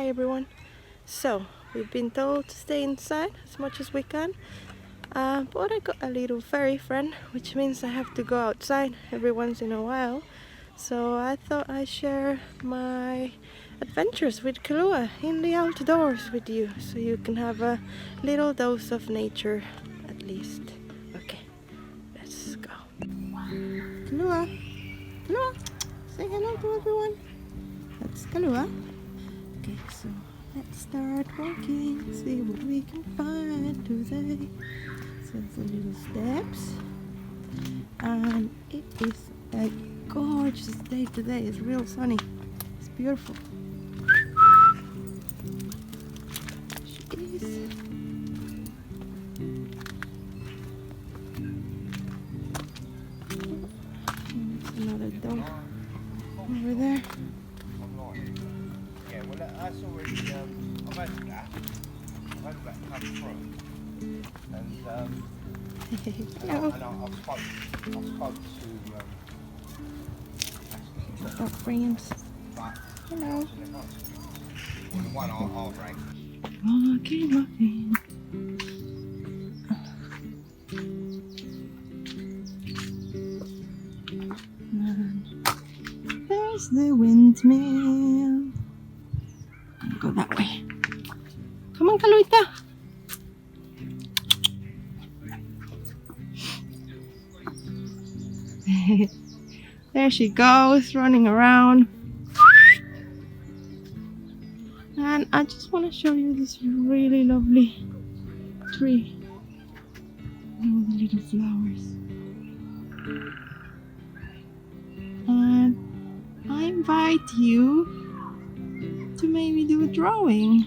Hi everyone. So we've been told to stay inside as much as we can, but I got a little fairy friend, which means I have to go outside every once in a while. So I thought I'd share my adventures with Khalua in the outdoors with you, so you can have a little dose of nature at least. Okay, let's go. Khalua, Khalua, say hello to everyone. That's Khalua. Okay, so let's start walking, see what we can find today. So the little steps, and it is a gorgeous day today. It's real sunny. It's beautiful. She is. There's another dog over there. Yeah, well that's already, I've had that come through, and Hello. I've spoke to Dog friends. but Hello. the one I'll bring. Walking, walking. And there's the windmill. I'll go that way. Come on, Kaluita. There she goes, running around. And I just want to show you this really lovely tree. All the little flowers. And I invite you to maybe do a drawing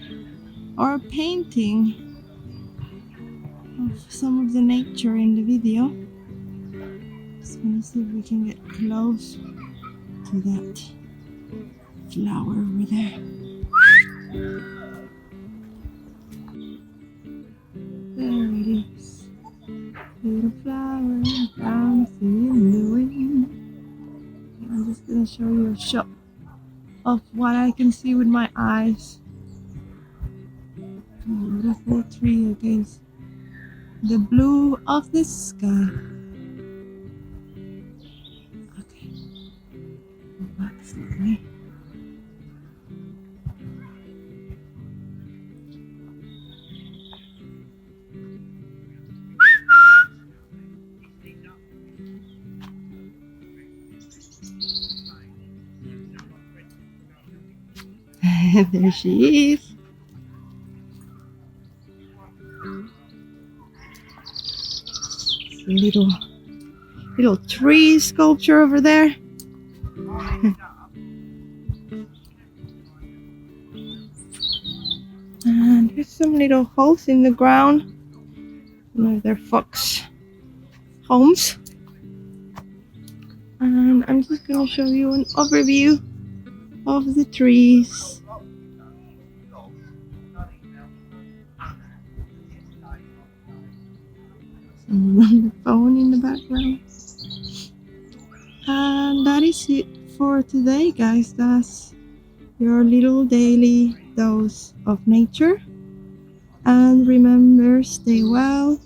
or a painting of some of the nature in the video. Just gonna see if we can get close to that flower over there. There it is. Little flower bouncing in the wind. I'm just gonna show you a shot of what I can see with my eyes. Beautiful tree against the blue of the sky. Okay, go back slowly. There she is. Little tree sculpture over there. And there's some little holes in the ground. They're fox homes. And I'm just going to show you an overview of the trees. Someone on the phone in the background. And that is it for today, guys. That's your little daily dose of nature. And remember, stay well,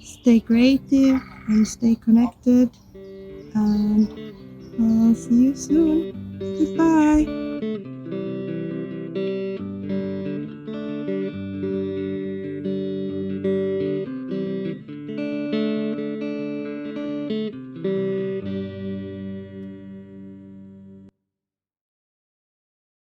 stay creative, and stay connected. And I'll see you soon. Goodbye.